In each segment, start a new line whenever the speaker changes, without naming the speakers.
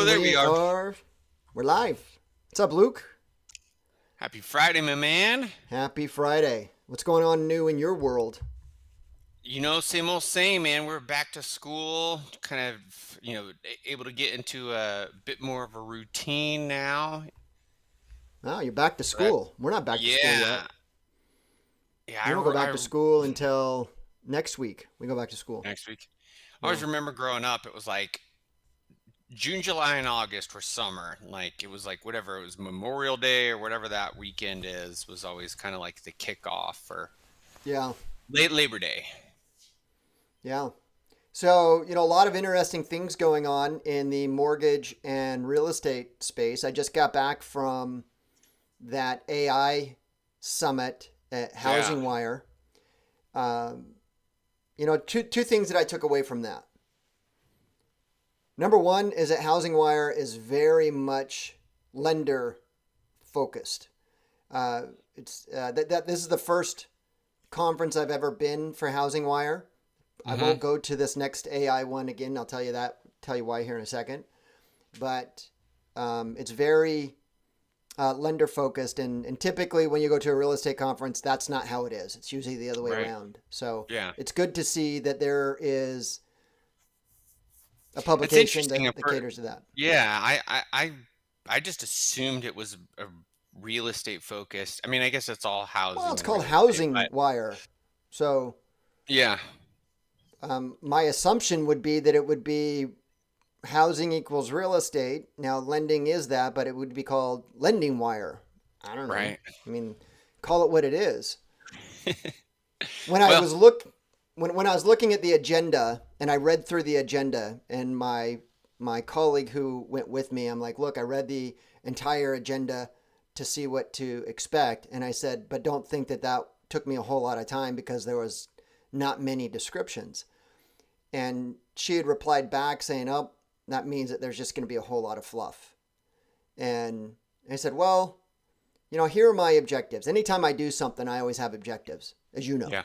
And
there we are.
we're live. What's up, Luke?
Happy Friday, my man.
Happy Friday. What's going on new in your world?
Same old same, man. We're back to school, kind of, able to get into a bit more of a routine now.
Oh, you're back to
So that,
school. We're not back to school yet.
yeah, yeah.
We don't go back to school until next week. We go back to school.
Next week. I
Yeah.
always remember growing up, it was like June, July, and August were summer. Like it was like whatever it was, Memorial Day or whatever that weekend is, was always kind of like the kickoff for
Yeah.
late Labor Day.
Yeah. So, a lot of interesting things going on in the mortgage and real estate space. I just got back from that AI summit at
Yeah.
Housing Wire. Um, two things that I took away from that. Number one is that Housing Wire is very much lender focused. It's that this is the first conference I've ever been for Housing Wire. I
Mm-hmm.
won't go to this next AI one again. I'll tell you why here in a second. But it's very lender focused, and typically when you go to a real estate conference, that's not how it is. It's usually the other way
Right.
around. So
Yeah.
it's good to see that there is a
It's
publication
interesting.
that caters to that.
Yeah, I just assumed it was a real estate focused. I mean, I guess it's all
Well,
housing
it's
and
called
real estate,
Housing
but
Wire. So
yeah,
my assumption would be that it would be housing equals real estate. Now, lending is that, but it would be called Lending Wire. I don't know.
right.
I mean, call it what it is. When I
Well,
was look when I was looking at the agenda and I read through the agenda, and my colleague who went with me, I'm like, look, I read the entire agenda to see what to expect, and I said, but don't think that that took me a whole lot of time because there was not many descriptions. And she had replied back saying, oh, that means that there's just going to be a whole lot of fluff. And I said, well, here are my objectives. Anytime I do something, I always have objectives, as you know.
yeah,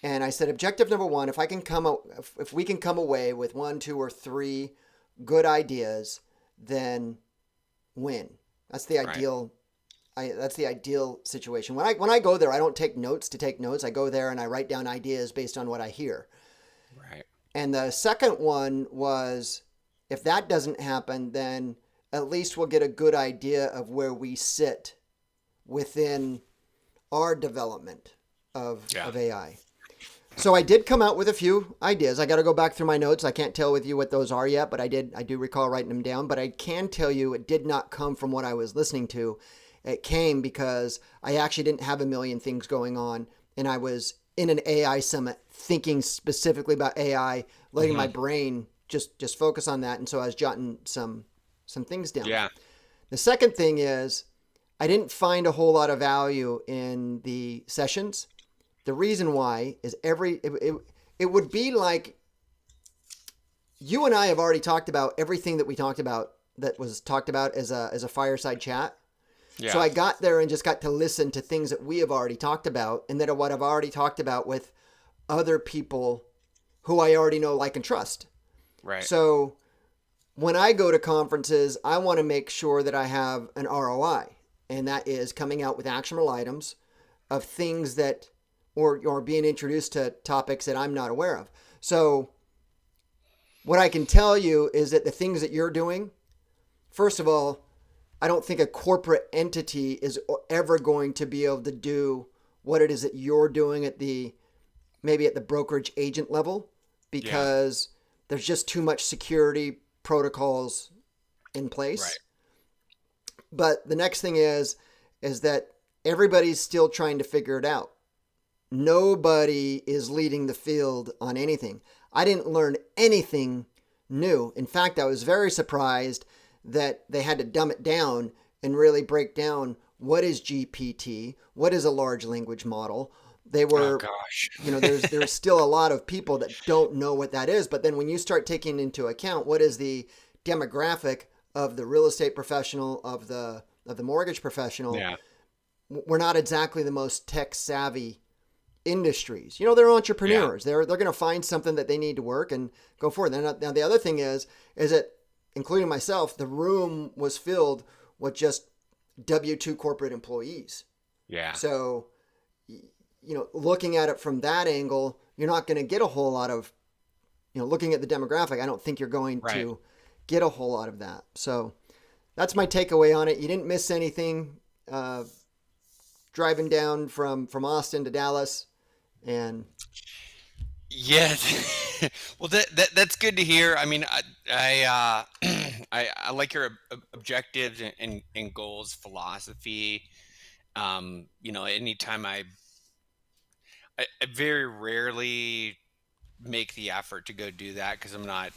And I said, objective number one, if we can come away with one, two, or three good ideas, then win. That's the
right,
ideal. That's the ideal situation. When I go there, I don't take notes to take notes. I go there and I write down ideas based on what I hear.
right.
And the second one was, if that doesn't happen, then at least we'll get a good idea of where we sit within our development
Yeah,
of AI. So I did come out with a few ideas. I got to go back through my notes. I can't tell with you what those are yet, but I do recall writing them down. But I can tell you it did not come from what I was listening to. It came because I actually didn't have a million things going on, and I was in an AI summit thinking specifically about AI, letting my
hmm,
brain just focus on that. And so I was jotting some things down.
yeah,
The second thing is I didn't find a whole lot of value in the sessions. The reason why is it would be like you and I have already talked about everything that we talked about that was talked about as a fireside chat. So
yeah,
I got there and just got to listen to things that we have already talked about, and that are what I've already talked about with other people who I already know, like, and trust.
right.
So when I go to conferences, I want to make sure that I have an ROI, and that is coming out with actionable items of things that, or being introduced to topics that I'm not aware of. So what I can tell you is that the things that you're doing, first of all, I don't think a corporate entity is ever going to be able to do what it is that you're doing maybe at the brokerage agent level,
Yeah,
because there's just too much security protocols in
right.
place. But the next thing is that everybody's still trying to figure it out. Nobody is leading the field on anything. I didn't learn anything new. In fact, I was very surprised that they had to dumb it down and really break down what is GPT, what is a large language model. They
Oh
were,
gosh.
there's still a lot of people that don't know what that is. But then when you start taking into account what is the demographic of the real estate professional, of the mortgage professional,
Yeah,
we're not exactly the most tech savvy industries. They're
yeah,
entrepreneurs. They're going to find something that they need to work and go forward. Now the other thing is that including myself, the room was filled with just W-2 corporate employees.
Yeah.
So, looking at it from that angle, you're not going to get a whole lot of, looking at the demographic, I don't think you're going
Right.
to get a whole lot of that. So that's my takeaway on it. You didn't miss anything driving down from Austin to Dallas. And
Yeah. Well, that's good to hear. I mean, I like your objectives and goals philosophy. Anytime I very rarely make the effort to go do that because I'm not,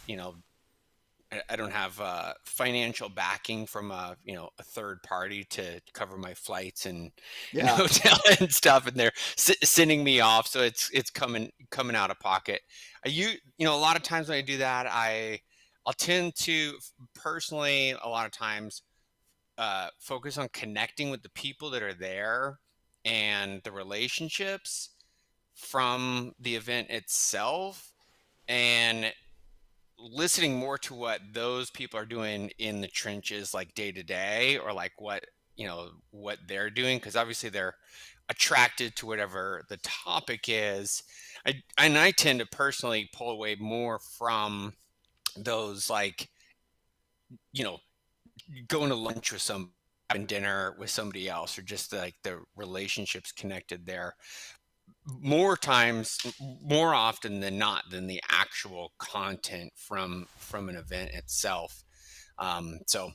I don't have financial backing from a third party to cover my flights and
yeah,
hotel and stuff, and they're sending me off, so it's coming out of pocket. A lot of times when I do that, I'll tend to personally a lot of times focus on connecting with the people that are there and the relationships from the event itself, and listening more to what those people are doing in the trenches, like day to day, or like what they're doing, because obviously they're attracted to whatever the topic is. I tend to personally pull away more from those, like, you know going to lunch with some, having dinner with somebody else, or just like the relationships connected there, more often than not, than the actual content from an event itself. So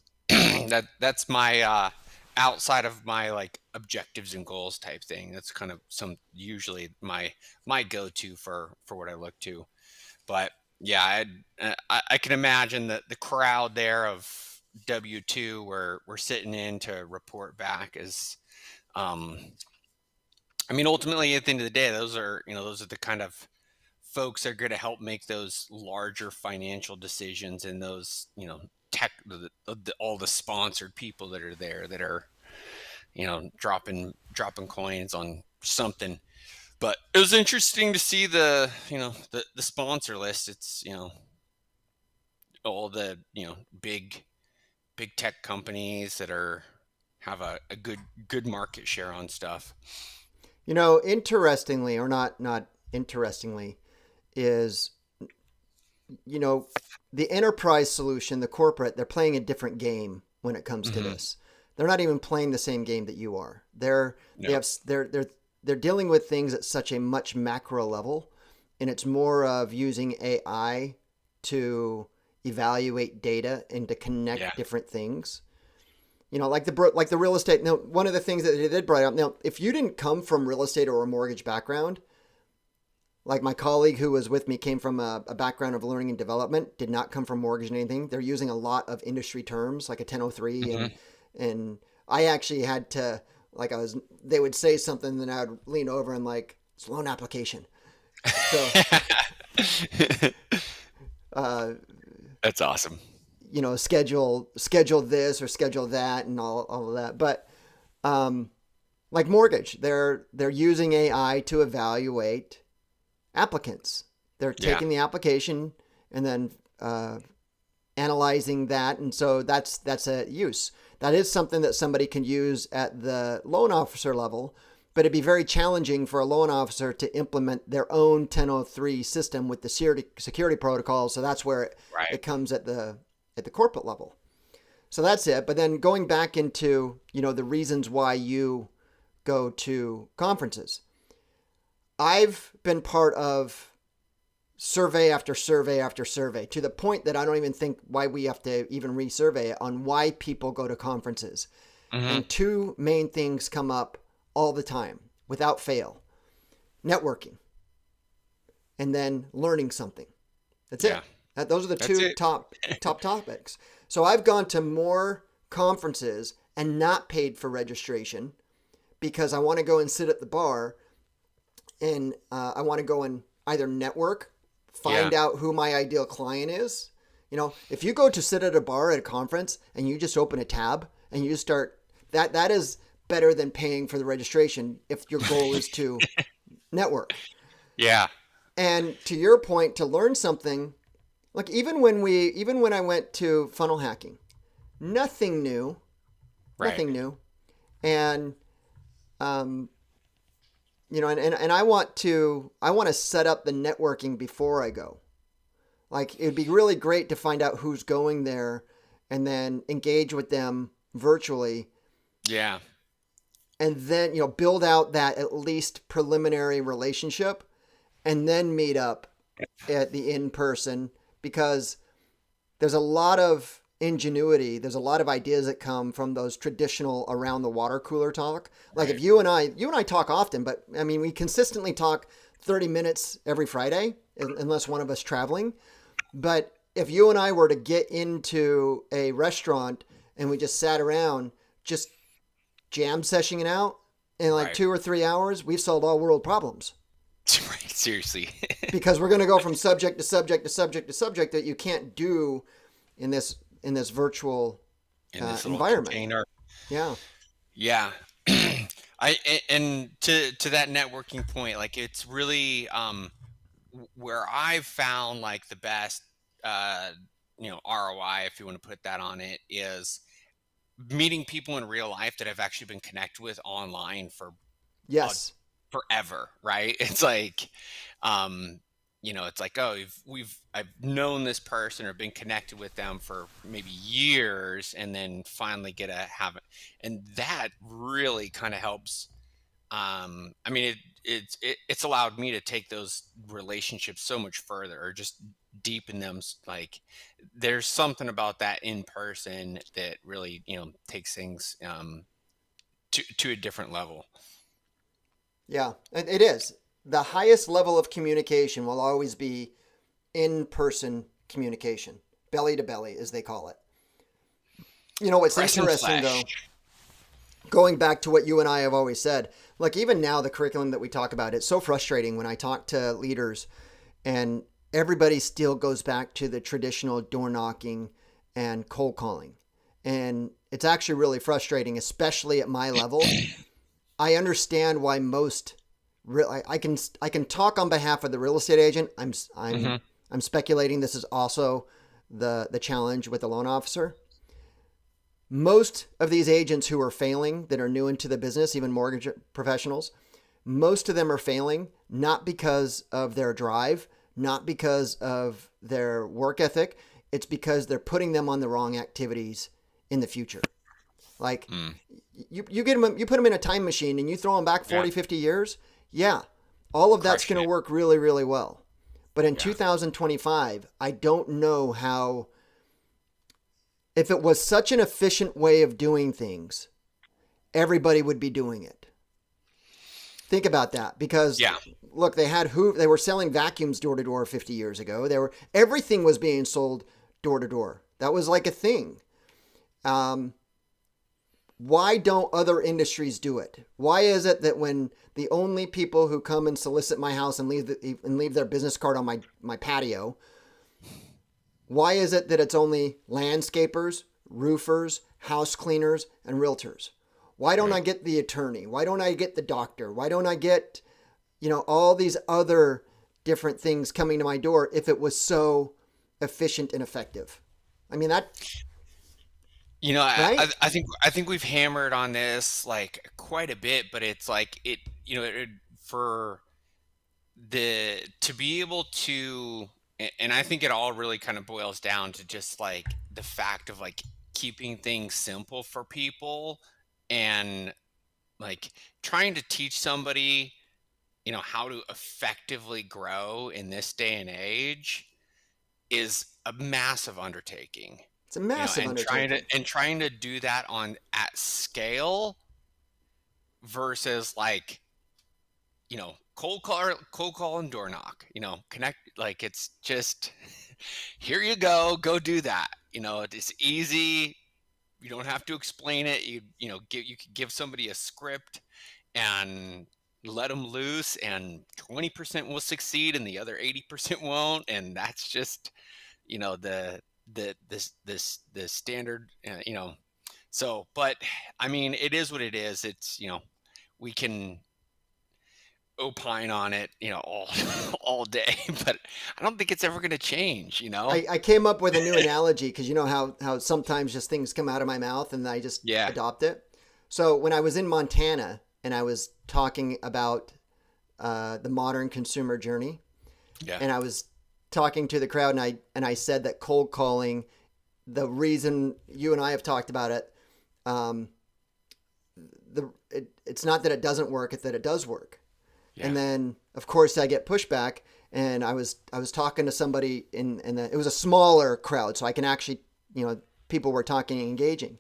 that's my outside of my like objectives and goals type thing. That's kind of some usually my go-to for what I look to. But yeah, I can imagine that the crowd there of W-2 we're sitting in to report back is, um, I mean, ultimately at the end of the day, those are the kind of folks that are going to help make those larger financial decisions, and those, tech, all the sponsored people that are there that are, dropping coins on something. But it was interesting to see the sponsor list. It's, all the, big tech companies that have a good market share on stuff.
interestingly, or not interestingly, is the enterprise solution, the corporate, they're playing a different game when it comes to
Mm-hmm.
this. They're not even playing the same game that you are. They're they
No.
have they're dealing with things at such a much macro level, and it's more of using AI to evaluate data and to
Yeah.
connect different things. Like the real estate. Now, one of the things that they did bring up. Now, if you didn't come from real estate or a mortgage background, like my colleague who was with me came from a background of learning and development, did not come from mortgage and anything. They're using a lot of industry terms like a 1003,
Mm-hmm.
and I actually had to, like, they would say something, then I'd lean over and like, it's a loan application. So, uh,
That's awesome.
schedule this or schedule that and all of that. But like mortgage, they're using AI to evaluate applicants. They're
Yeah.
taking the application and then analyzing that, and so that's a use. That is something that somebody can use at the loan officer level, but it'd be very challenging for a loan officer to implement their own 1003 system with the security protocol. So that's where
Right.
it comes at the corporate level. So that's it. But then going back into the reasons why you go to conferences. I've been part of survey after survey after survey, to the point that I don't even think why we have to even resurvey it, on why people go to conferences.
Mm-hmm.
And two main things come up all the time without fail: networking and then learning something. That's
Yeah.
it. Those are the
That's
two
it.
top topics. So I've gone to more conferences and not paid for registration because I want to go and sit at the bar, and I want to go and either network, find
Yeah.
out who my ideal client is. If you go to sit at a bar at a conference and you just open a tab and you just start, that is better than paying for the registration if your goal is to network.
Yeah.
And to your point, to learn something, Like even when I went to funnel hacking, nothing new,
Right.
nothing new. And um, and I want to set up the networking before I go. Like it'd be really great to find out who's going there and then engage with them virtually
Yeah.
and then, build out that at least preliminary relationship and then meet up at the in person because there's a lot of ingenuity. There's a lot of ideas that come from those traditional around the water cooler talk. Like if
Right.
you and I talk often, but I mean, we consistently talk 30 minutes every Friday, unless one of us traveling. But if you and I were to get into a restaurant and we just sat around, just jam sessioning it out in like
Right.
2 or 3 hours, we've solved all world problems
Right. Seriously.
because we're going to go from subject to subject to subject to subject that you can't do in this virtual
In this little
environment.
container.
Yeah.
Yeah. And to that networking point, like it's really where I've found like the best uh ROI, if you want to put that on it, is meeting people in real life that I've actually been connected with online for uh,
Yes.
forever, right? It's like, um, it's like, oh, I've known this person or been connected with them for maybe years, and then finally get to have it, and that really kind of helps. I mean, it's allowed me to take those relationships so much further, or just deepen them. Like, there's something about that in person that really, takes things to a different level.
Yeah. It is. The highest level of communication will always be in person communication, belly to belly, as they call it. What's
Press and
interesting,
flesh.
though, going back to what you and I have always said, like even now, the curriculum that we talk about, it's so frustrating when I talk to leaders and everybody still goes back to the traditional door knocking and cold calling. And it's actually really frustrating, especially at my level. I understand why most I can talk on behalf of the real estate agent. I'm
Hmm.
I'm speculating this is also the challenge with the loan officer. Most of these agents who are failing that are new into the business, even mortgage professionals, most of them are failing not because of their drive, not because of their work ethic. It's because they're putting them on the wrong activities in the future. Like
Mm,
you get them, you put them in a time machine and you throw them back
yeah,
40, 50 years. Yeah, all of that's
crushing
going to
it.
work really, really well. But in
Yeah.
2025, I don't know how, if it was such an efficient way of doing things, everybody would be doing it. Think about that because
Yeah.
look, they were selling vacuums door to door 50 years ago. Everything was being sold door to door. That was like a thing. Um, why don't other industries do it? Why is it that when the only people who come and solicit my house and leave their business card on my patio, why is it that it's only landscapers, roofers, house cleaners, and realtors? Why don't I
Right.
get the attorney? Why don't I get the doctor? Why don't I get, all these other different things coming to my door if it was so efficient and effective? I mean, that, right?
I think we've hammered on this like quite a bit, but it's like for the to be able to, and I think it all really kind of boils down to just like the fact of like keeping things simple for people, and like trying to teach somebody, how to effectively grow in this day and age is a massive undertaking.
It's a massive
And trying to
undertaking.
do that on at scale versus like, cold call and door knock, connect, like it's just here you go do that. It's easy. You don't have to explain it. You could give somebody a script and let them loose, and 20% will succeed and the other 80% won't, and that's just, the standard, so, but I mean, it is what it is. It's, we can opine on it, all all day, but I don't think it's ever going to change,
I came up with a new analogy because you know how sometimes just things come out of my mouth and I just
Yeah.
adopt it. So when I was in Montana and I was talking about the modern consumer journey,
Yeah.
and I was talking to the crowd, and I said that cold calling, the reason you and I have talked about it, um, it's not that it doesn't work, it's that it does work. And
Yeah.
then of course I get pushback, and I was talking to somebody it was a smaller crowd, so I can actually, people were talking and engaging,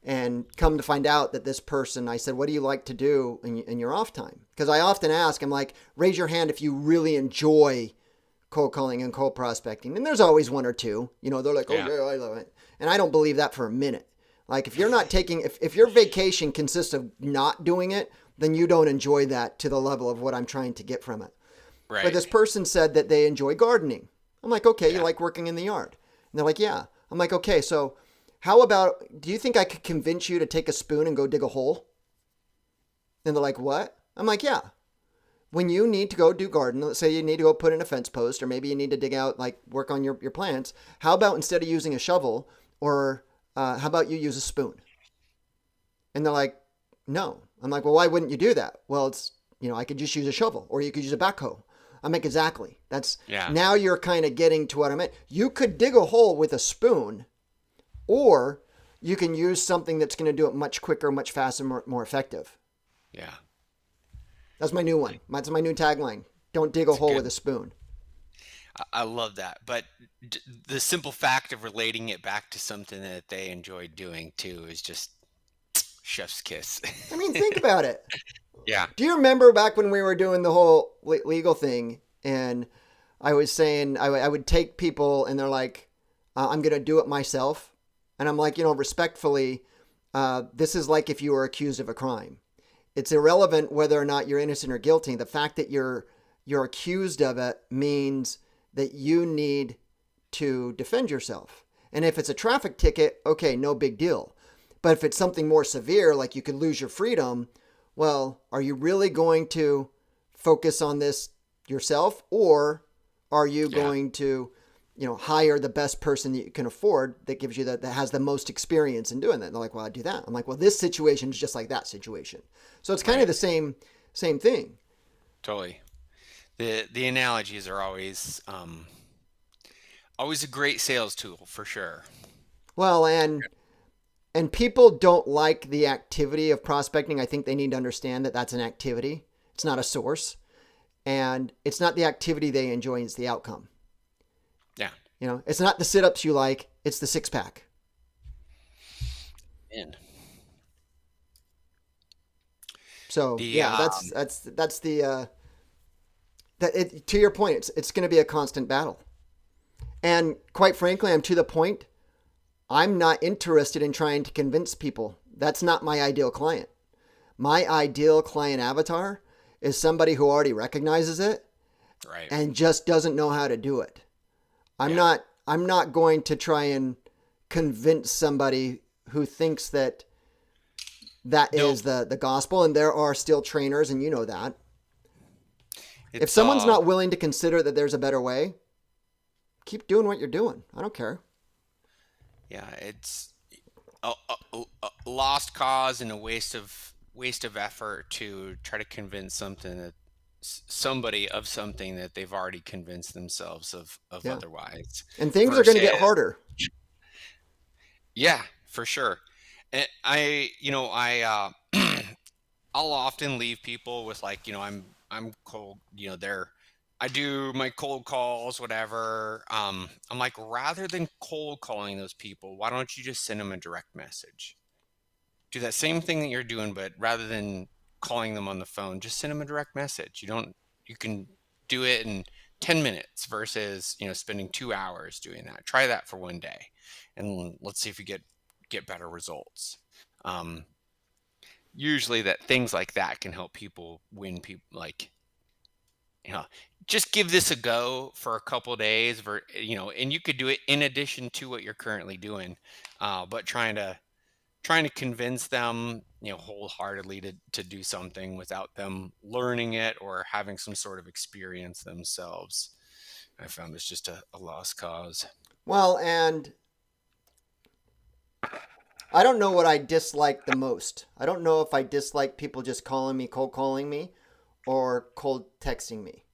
and come to find out that this person, I said, what do you like to do in your off time? Because I often ask, I'm like, raise your hand if you really enjoy cold calling and cold prospecting. And there's always one or two, they're like, oh
Yeah.
yeah, I love it. And I don't believe that for a minute. Like if you're not taking, if your vacation consists of not doing it, then you don't enjoy that to the level of what I'm trying to get from it. But
Right.
this person said that they enjoy gardening. I'm like, okay, you
Yeah.
like working in the yard? And they're like, yeah. I'm like, okay, so how about, do you think I could convince you to take a spoon and go dig a hole? And they're like, what? I'm like, yeah. When you need to go do garden, let's say you need to go put in a fence post, or maybe you need to dig out, like work on your plants. How about instead of using a shovel, or how about you use a spoon? And they're like, no. I'm like, well, why wouldn't you do that? Well, I could just use a shovel, or you could use a backhoe. I'm like, exactly. That's
Yeah.
now you're kind of getting to what I meant. You could dig a hole with a spoon, or you can use something that's going to do it much quicker, much faster, more effective.
Yeah.
That's my new one. That's my new tagline. Don't dig a
It's a
hole with
good.
a spoon.
I love that. But the simple fact of relating it back to something that they enjoy doing too is just chef's kiss.
I mean, think about it.
Yeah.
Do you remember back when we were doing the whole legal thing, and I was saying I would take people and they're like, I'm going to do it myself. And I'm like, respectfully, this is like if you were accused of a crime. It's irrelevant whether or not you're innocent or guilty. The fact that you're accused of it means that you need to defend yourself. And if it's a traffic ticket, okay, no big deal. But if it's something more severe, like you could lose your freedom, well, are you really going to focus on this yourself, or are you
Yeah.
going to, hire the best person that you can afford that gives you that has the most experience in doing that? And they're like, well, I'd do that. I'm like, well, this situation is just like that situation. So it's kind of
Right.
the same thing.
Totally. The analogies are always a great sales tool for sure.
Well, and people don't like the activity of prospecting. I think they need to understand that that's an activity. It's not a source, and it's not the activity they enjoy, it's the outcome.
Yeah.
It's not the sit-ups you like, it's the six pack.
And
So
the
yeah, that's the to your point, it's going to be a constant battle. And quite frankly, I'm to the point. I'm not interested in trying to convince people. That's not my ideal client. My ideal client avatar is somebody who already recognizes it
right.
and just doesn't know how to do it. I'm
Yeah.
not I'm not going to try and convince somebody who thinks that that
Nope.
is the gospel, and there are still trainers, and you know that. If
It's
someone's not willing to consider that there's a better way, keep doing what you're doing. I don't care.
yeah, it's a lost cause and a waste of effort to try to convince somebody of something that they've already convinced themselves of
Yeah.
otherwise.
And things are going to get
Versus,
harder.
yeah, for sure. And I'll often leave people with like, I'm cold, I do my cold calls, whatever. I'm like, rather than cold calling those people, why don't you just send them a direct message? Do that same thing that you're doing, but rather than calling them on the phone, just send them a direct message. You can do it in 10 minutes versus, spending 2 hours doing that. Try that for one day and let's see if you get better results. Um, Usually that things like that can help people win people, like, you know, just give this a go for a couple days, and you could do it in addition to what you're currently doing, but trying to trying to convince them, wholeheartedly to do something without them learning it or having some sort of experience themselves. I found it's just a lost cause.
Well, and I don't know what I dislike the most. I don't know if I dislike people just calling me, cold calling me, or cold texting me.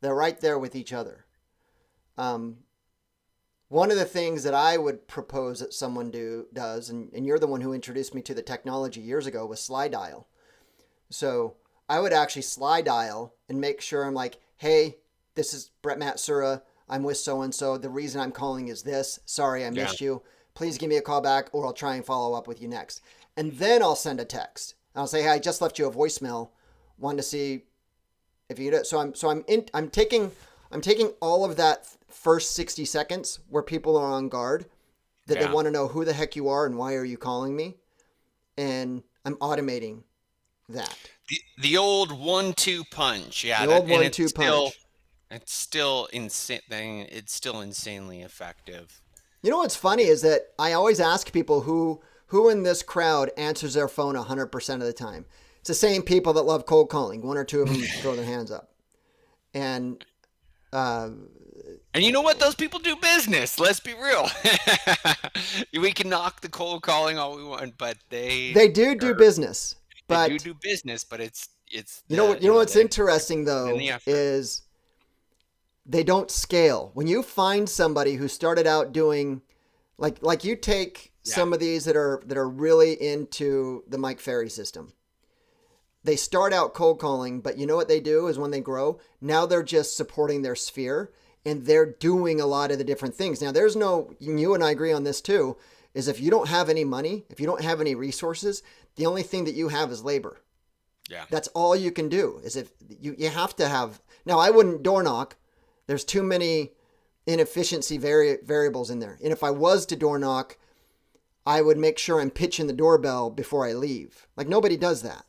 They're right there with each other. Um, One of the things that I would propose that someone does, and you're the one who introduced me to the technology years ago, was slide dial. So I would actually slide dial and make sure I'm like, hey, this is Brett Matsura. I'm with so and so. The reason I'm calling is this. Sorry, I
Yeah.
missed you. Please give me a call back, or I'll try and follow up with you next. And then I'll send a text. I'll say, hey, I just left you a voicemail. Wanted to see if you do it. I'm taking all of that first 60 seconds where people are on guard, that they
Yeah.
want to know who the heck you are and why are you calling me, and I'm automating that.
The old 1-2 punch. Yeah,
The old
and
1-2 punch.
it's still insane. It's still insanely effective.
You know what's funny is that I always ask people who in this crowd answers their phone 100% of the time. It's the same people that love cold calling. One or two of them throw their hands up. And uh,
And you know what? Those people do business. Let's be real. We can knock the cold calling all we want, but
they do
are
business.
they do
But
do business. But it's
you know
the
what? You know what's
they
interesting
put in
though
the effort.
is they don't scale. When you find somebody who started out doing, like you take
Yeah.
some of these that are really into the Mike Ferry system. They start out cold calling, but you know what they do is when they grow, now they're just supporting their sphere and they're doing a lot of the different things. Now there's no, you and I agree on this too, is if you don't have any money, if you don't have any resources, the only thing that you have is labor.
Yeah.
That's all you can do. Is if you have to have, now I wouldn't door knock. There's too many inefficiency variables in there. And if I was to door knock, I would make sure I'm pitching the doorbell before I leave. Like nobody does that.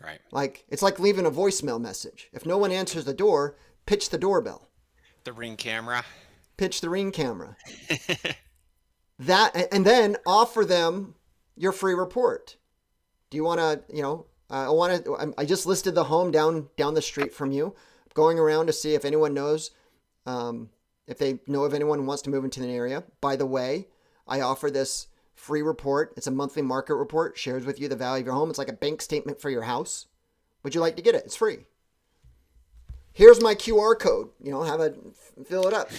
Right.
Like it's like leaving a voicemail message. If no one answers the door, pitch the doorbell,
The Ring camera.
pitch the Ring camera. That, and then offer them your free report. Do you want to, I just listed the home down the street from you. Going around to see if anyone knows, if they know of anyone who wants to move into an area. By the way, I offer this free report. It's a monthly market report, shares with you the value of your home. It's like a bank statement for your house. Would you like to get it? It's free. Here's my QR code. Fill it up.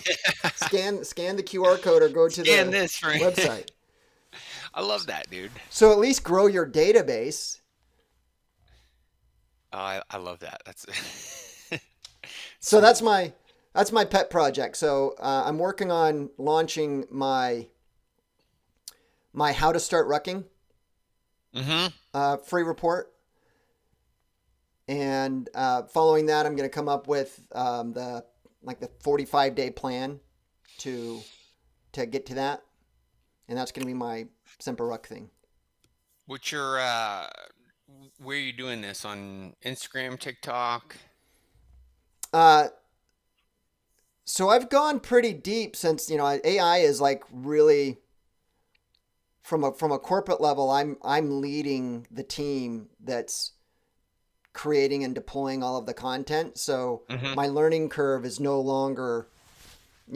Scan the QR code or go to
Scan
the
this, right?
website.
I love that, dude.
So at least grow your database.
Oh, I love that. That's
So that's my pet project. So I'm working on launching my how to start rucking free report, and following that, I'm going to come up with the 45-day plan to get to that, and that's going to be my Semper Ruck thing.
What's your where are you doing this on Instagram, TikTok?
So I've gone pretty deep since AI is like really from a corporate level. I'm leading the team that's creating and deploying all of the content. So
Mm-hmm.
my learning curve is no longer,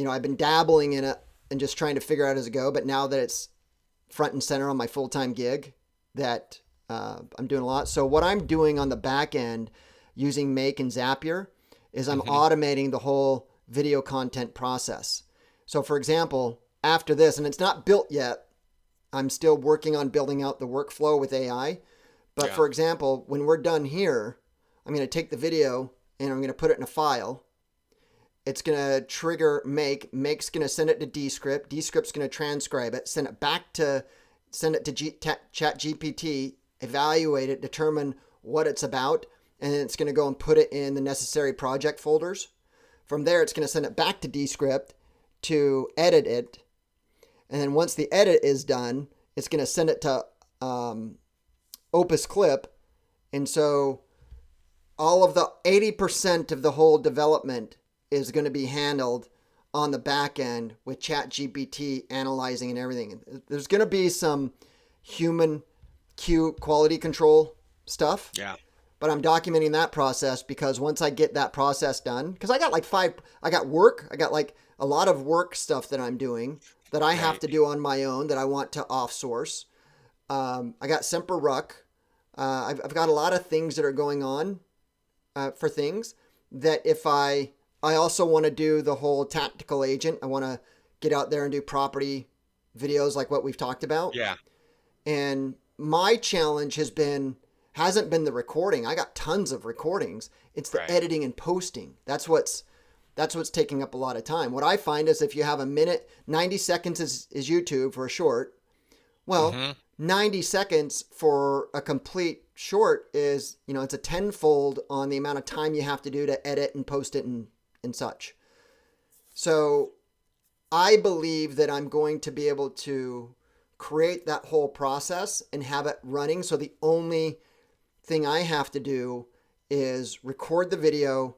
I've been dabbling in it and just trying to figure out as I go. But now that it's front and center on my full-time gig, that I'm doing a lot. So what I'm doing on the back end using Make and Zapier is I'm automating the whole video content process. So for example, after this, and it's not built yet, I'm still working on building out the workflow with AI. But
Yeah.
for example, when we're done here, I'm going to take the video and I'm going to put it in a file. It's going to trigger Make. Make's going to send it to Descript. Descript's going to transcribe it, send it to ChatGPT, evaluate it, determine what it's about, and then it's going to go and put it in the necessary project folders. From there, it's going to send it back to Descript to edit it. And then once the edit is done, it's going to send it to Opus Clip. And so all of the 80% of the whole development is going to be handled on the back end with ChatGPT analyzing and everything. There's going to be some human quality control stuff.
Yeah.
But I'm documenting that process because once I get that process done, because I got like I got work, I got like a lot of work stuff that I'm doing that I have
Right.
to do on my own that I want to offsource. I got Semper Ruck. I've got a lot of things that are going on for things that if I also want to do the whole tactical agent. I want to get out there and do property videos like what we've talked about.
Yeah.
And my challenge hasn't been the recording. I got tons of recordings. It's the
Right.
editing and posting. That's what's taking up a lot of time. What I find is if you have a minute, 90 seconds is YouTube for a short. Well,
Hmm.
90 seconds for a complete short is, it's a tenfold on the amount of time you have to do to edit and post it and such. So I believe that I'm going to be able to create that whole process and have it running. So the only thing I have to do is record the video,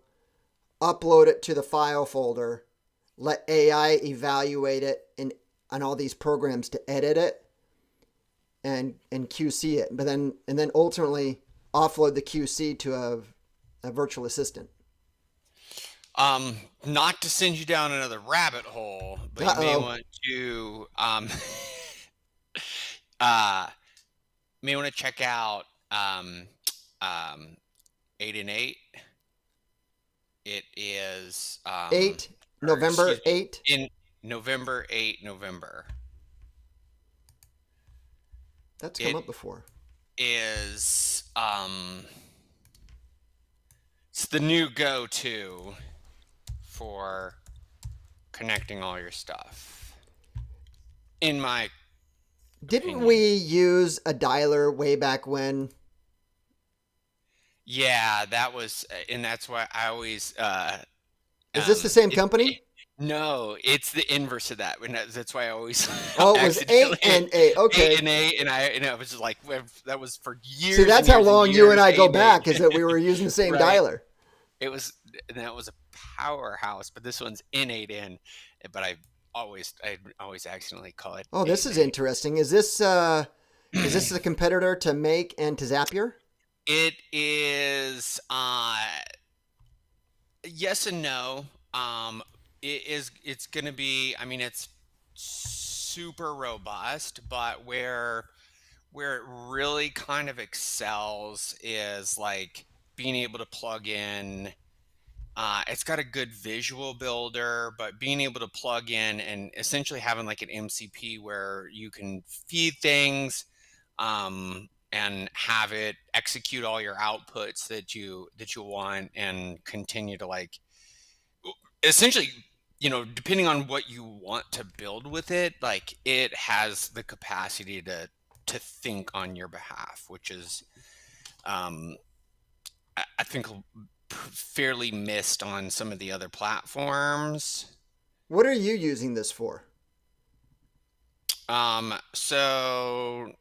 upload it to the file folder, let AI evaluate it on all these programs to edit it and QC it, but then ultimately offload the QC to a virtual assistant.
Not to send you down another rabbit hole, but you may
Uh-oh.
want to check out um 8 and 8. It is
8
or
November
excuse me,
8.
in November 8 November.
That's come
It
up before.
is it's the new go-to for connecting all your stuff. In my
Didn't
opinion.
we use a dialer way back when?
Yeah, that was, and that's why I always.
Is this the same
It,
company?
no, it's the inverse of that, and that's why I always
Oh, it was 8
accidentally
and 8. Okay.
8 and 8, and I was just like, that was for years.
See, that's
and
how
years and
long you and
years,
I
8
go
and 8.
back, is that we were using the same
Right.
dialer.
It was, and that was a powerhouse, but this one's N8N, but I always accidentally call it.
Oh, this
8
is
and 8.
interesting. Is this a competitor to Make and to Zapier?
It is yes and no. It's going to be, I mean, it's super robust, but where it really kind of excels is like being able to plug in. It's got a good visual builder, but being able to plug in and essentially having like an MCP where you can feed things, and have it execute all your outputs that you want, and continue to like essentially, depending on what you want to build with it, like it has the capacity to think on your behalf, which is um I think fairly missed on some of the other platforms.
What are you using this for?
So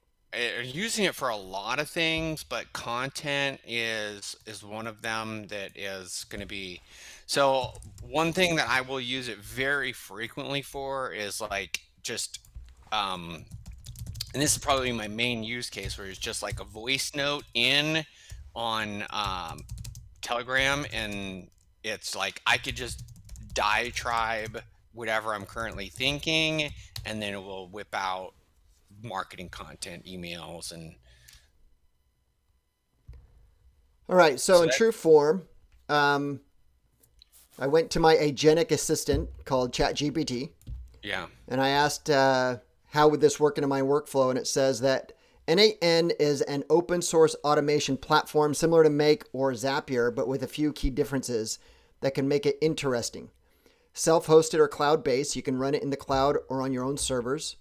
using it for a lot of things, but content is one of them that is going to be. So one thing that I will use it very frequently for is like just and this is probably my main use case, where it's just like a voice note in on Telegram, and it's like I could just diatribe whatever I'm currently thinking, and then it will whip out marketing content, emails, and
All right. So
so
in
that.
true form, I went to my agentic assistant called ChatGPT,
Yeah.
and I asked how would this work into my workflow, and it says that N8N is an open source automation platform similar to Make or Zapier, but with a few key differences that can make it interesting. Self-hosted or cloud-based, you can run it in the cloud or on your own servers.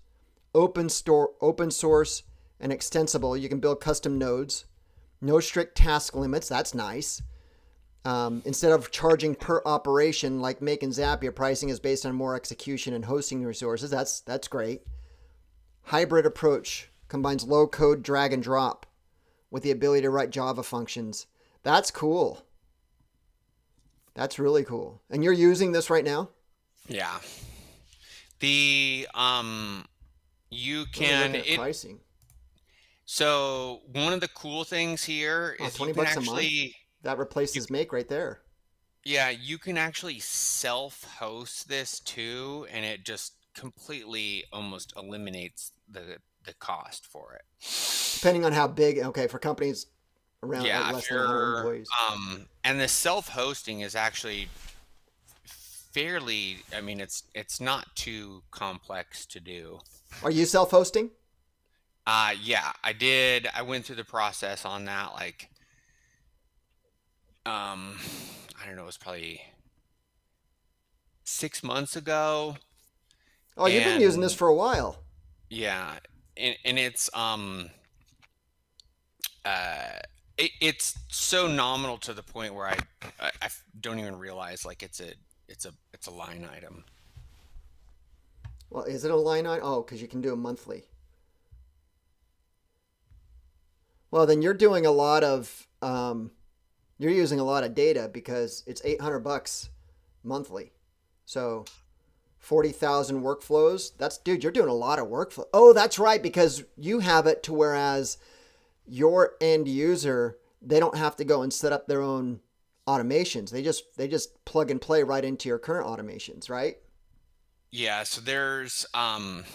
Open source, and extensible. You can build custom nodes. No strict task limits. That's nice. Instead of charging per operation like Make and Zapier, pricing is based on more execution and hosting resources. That's great. Hybrid approach combines low code drag and drop with the ability to write Java functions. That's cool. That's really cool. And you're using this right now?
Yeah. The you
Let me
can
look at
it
pricing.
So one of the cool things here
Oh,
is you
20
can
bucks a month?
actually
That
you
replaces Make right there.
yeah, you can actually self-host this too, and it just completely almost eliminates the cost for it.
Depending on how big, okay, for companies around like
Yeah, if
less than 100
you're
employees.
and the self-hosting is actually fairly, I mean, it's not too complex to do.
Are you self-hosting?
Yeah, I did. I went through the process on that like um I don't know, it was probably 6 months ago.
Oh, you've been using this
And
for a while.
yeah, and it's uh it's so nominal to the point where I don't even realize like it's a line item.
Well, is it a line item? Oh, because you can do a monthly. Well, then you're doing a lot of you're using a lot of data because it's 800 bucks monthly. So 40,000 workflows. That's dude, you're doing a lot of workflow. Oh, that's right, because you have it to whereas your end user, they don't have to go and set up their own automations. They just plug and play right into your current automations, right?
Yeah, so there's and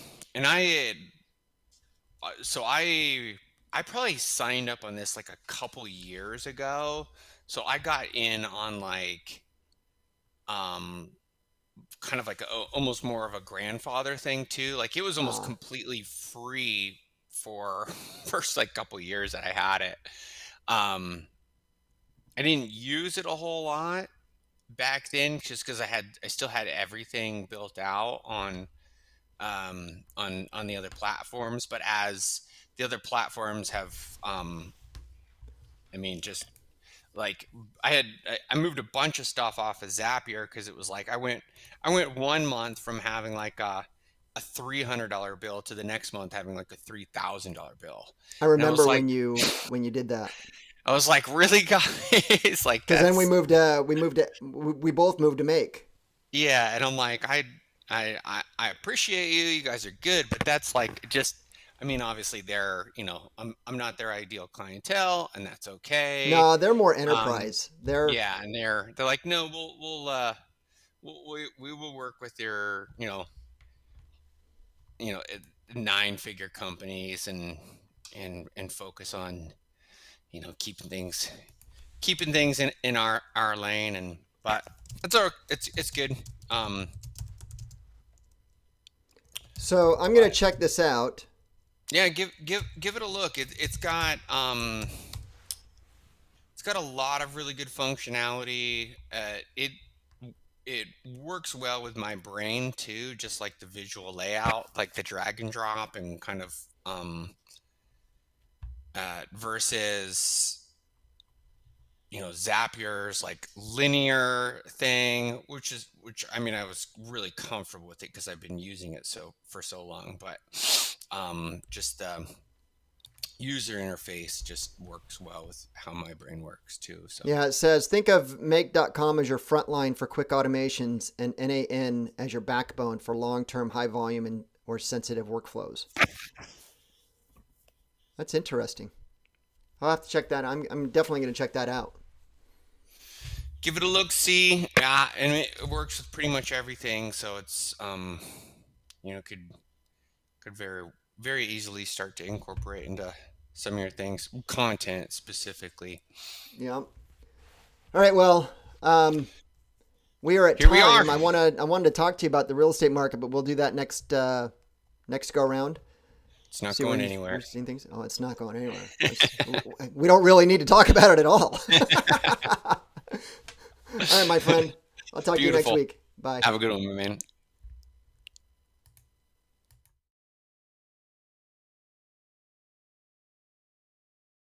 so I probably signed up on this like a couple years ago. So I got in on like um kind of like almost more of a grandfather thing too. Like it was almost
Uh,
completely free for first like couple years that I had it. Um, I didn't use it a whole lot back then just because I still had everything built out on the other platforms. But as the other platforms have, I mean, just like I moved a bunch of stuff off of Zapier because it was like I went 1 month from having like a $300 bill to the next month having like a $3,000 bill,
I
and
remember when you did that.
I was like, really, guys, like
Because then
that's
we both moved to Make.
yeah, and I'm like I appreciate you, you guys are good, but that's like just. I mean, obviously, I'm not their ideal clientele, and that's okay.
No, they're more
Um,
enterprise. They're
yeah, and they're like, no, we will work with your you know nine-figure companies and focus on keeping things in our lane, and but it's good. Um,
so I'm gonna
but
check this out.
yeah, give it a look. It's got a lot of really good functionality. It works well with my brain too, just like the visual layout, like the drag and drop and kind of versus Zapier's like linear thing, which I mean I was really comfortable with it because I've been using it for so long, but just user interface just works well with how my brain works too. So
Yeah, it says think of Make.com as your front line for quick automations and NAN as your backbone for long-term high volume and or sensitive workflows. That's interesting. I'll have to check that. I'm definitely going to check that out.
give it a look, see. Yeah, and it works with pretty much everything. So it's could very easily start to incorporate into some of your things, content specifically.
Yeah. All right. Well, we are at
Here we are.
time. I wanted to talk to you about the real estate market, but we'll do that next go round.
It's not
See
going
when
anywhere.
you've seen things. Oh, it's not going anywhere. We don't really need to talk about it at all. All right, my friend. I'll talk to you next
Beautiful.
week. Bye.
Have a good one, man.